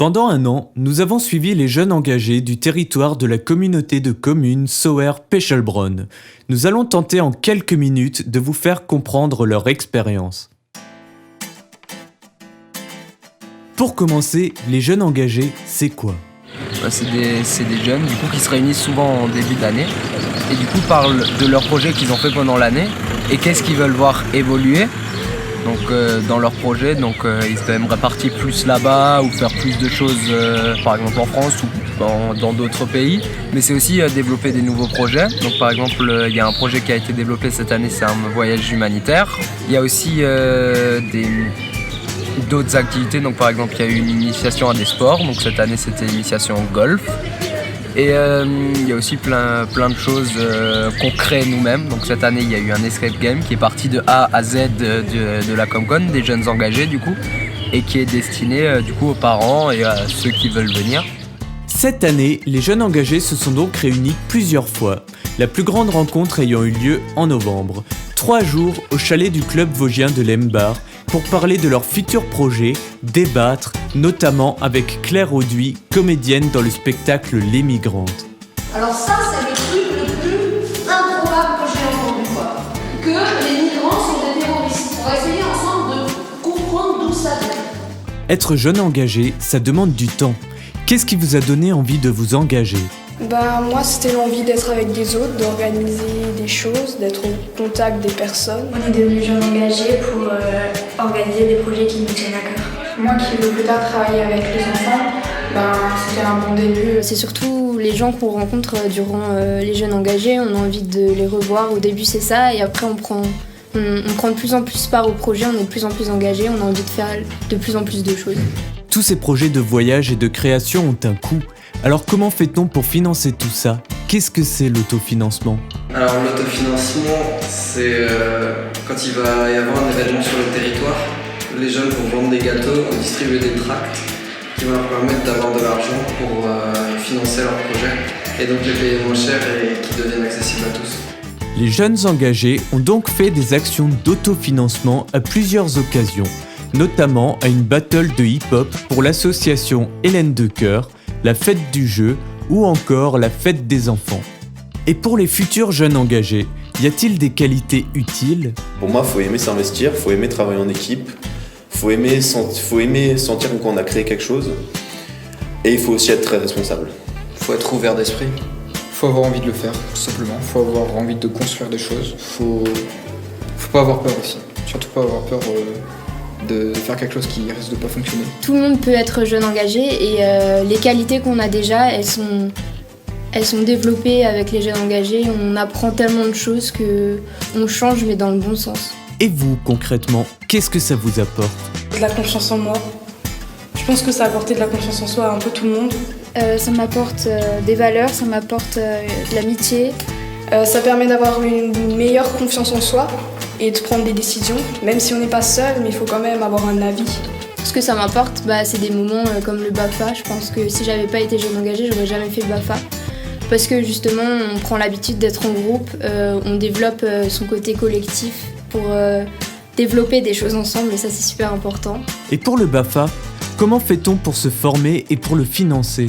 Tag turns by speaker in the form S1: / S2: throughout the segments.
S1: Pendant un an, nous avons suivi les jeunes engagés du territoire de la communauté de communes Sauer-Pechelbronn. Nous allons tenter en quelques minutes de vous faire comprendre leur expérience. Pour commencer, les jeunes engagés, c'est quoi ?
S2: C'est des jeunes du coup, qui se réunissent souvent en début d'année et du coup parlent de leurs projets qu'ils ont fait pendant l'année et qu'est-ce qu'ils veulent voir évoluer. Donc dans leur projet, ils aimeraient partir plus là-bas ou faire plus de choses par exemple en France ou dans d'autres pays. Mais c'est aussi développer des nouveaux projets. Donc par exemple, il y a un projet qui a été développé cette année, c'est un voyage humanitaire. Il y a aussi d'autres activités. Donc par exemple, il y a eu une initiation à des sports. Donc cette année, c'était l'initiation au golf. Et il y a aussi plein de choses qu'on crée nous-mêmes. Donc cette année, il y a eu un escape game qui est parti de A à Z de la Comcon, des jeunes engagés du coup, et qui est destiné du coup aux parents et à ceux qui veulent venir.
S1: Cette année, les jeunes engagés se sont donc réunis plusieurs fois, la plus grande rencontre ayant eu lieu en novembre. 3 jours au chalet du club vosgien de Lembar pour parler de leurs futurs projets, débattre, notamment avec Claire Auduit, comédienne dans le spectacle Les Migrantes.
S3: Alors ça, c'est le truc le plus improbable que j'ai entendu, quoi. Que les migrants sont des terroristes. On va essayer ensemble de comprendre d'où ça vient.
S1: Être jeune engagé, ça demande du temps. Qu'est-ce qui vous a donné envie de vous engager ?
S4: Moi, c'était l'envie d'être avec des autres, d'organiser des choses, d'être au contact des personnes.
S5: On est devenus jeunes engagés pour organiser des projets qui nous tiennent à cœur.
S6: Moi qui veux plus tard travailler avec les enfants, c'était un bon début.
S7: C'est surtout les gens qu'on rencontre durant les jeunes engagés, on a envie de les revoir. Au début c'est ça et après on prend de plus en plus part au projet, on est de plus en plus engagés, on a envie de faire de plus en plus de choses.
S1: Tous ces projets de voyage et de création ont un coût. Alors comment fait-on pour financer tout ça ? Qu'est-ce que c'est l'autofinancement ?
S8: Alors l'autofinancement, c'est quand il va y avoir un événement sur le territoire, les jeunes vont vendre des gâteaux, vont distribuer des tracts qui vont leur permettre d'avoir de l'argent pour financer leur projet et donc les payer moins cher et qui deviennent accessibles à tous.
S1: Les jeunes engagés ont donc fait des actions d'autofinancement à plusieurs occasions, notamment à une battle de hip-hop pour l'association Hélène de Cœur, la fête du jeu ou encore la fête des enfants. Et pour les futurs jeunes engagés, y a-t-il des qualités utiles ?
S9: Pour moi, il faut aimer s'investir, il faut aimer travailler en équipe, il faut aimer sentir qu'on a créé quelque chose et il faut aussi être très responsable.
S8: Il faut être ouvert d'esprit.
S10: Il faut avoir envie de le faire, tout simplement. Il faut avoir envie de construire des choses. Faut pas avoir peur aussi. Surtout pas avoir peur de faire quelque chose qui risque de pas fonctionner.
S7: Tout le monde peut être jeune engagé et les qualités qu'on a déjà, elles sont développées avec les jeunes engagés. On apprend tellement de choses qu'on change mais dans le bon sens.
S1: Et vous, concrètement, qu'est-ce que ça vous apporte ?
S4: De la confiance en moi. Je pense que ça a apporté de la confiance en soi à un peu tout le monde.
S7: Ça m'apporte des valeurs, ça m'apporte de l'amitié.
S4: Ça permet d'avoir une meilleure confiance en soi et de prendre des décisions, même si on n'est pas seul, mais il faut quand même avoir un avis.
S7: Ce que ça m'apporte, c'est des moments comme le BAFA. Je pense que si j'avais pas été jeune engagée, j'aurais jamais fait le BAFA. Parce que justement, on prend l'habitude d'être en groupe, on développe son côté collectif pour développer des choses ensemble et ça c'est super important.
S1: Et pour le BAFA, comment fait-on pour se former et pour le financer ?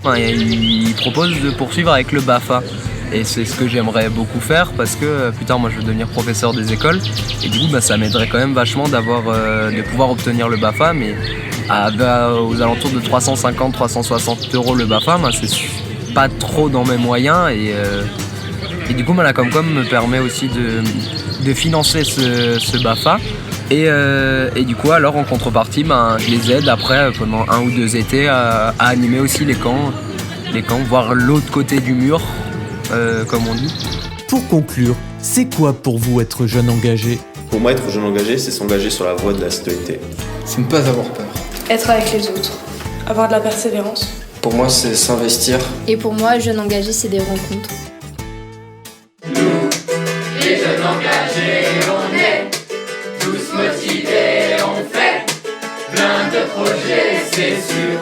S2: Il propose de poursuivre avec le BAFA. Et c'est ce que j'aimerais beaucoup faire parce que plus tard moi je veux devenir professeur des écoles et du coup ça m'aiderait quand même vachement de pouvoir obtenir le BAFA, mais aux alentours de 350-360 € le BAFA, c'est pas trop dans mes moyens et du coup la Comcom me permet aussi de financer ce BAFA et du coup alors en contrepartie je les aide après pendant 1 ou 2 étés à animer aussi les camps, voir l'autre côté du mur. Comme on dit.
S1: Pour conclure, c'est quoi pour vous être jeune engagé ?
S9: Pour moi, être jeune engagé, c'est s'engager sur la voie de la citoyenneté.
S10: C'est ne pas avoir peur.
S4: Être avec les autres, avoir de la persévérance.
S8: Pour moi, c'est s'investir.
S7: Et pour moi, jeune engagé, c'est des rencontres.
S11: Nous, les jeunes engagés, on est tous motivés, on fait plein de projets, c'est sûr.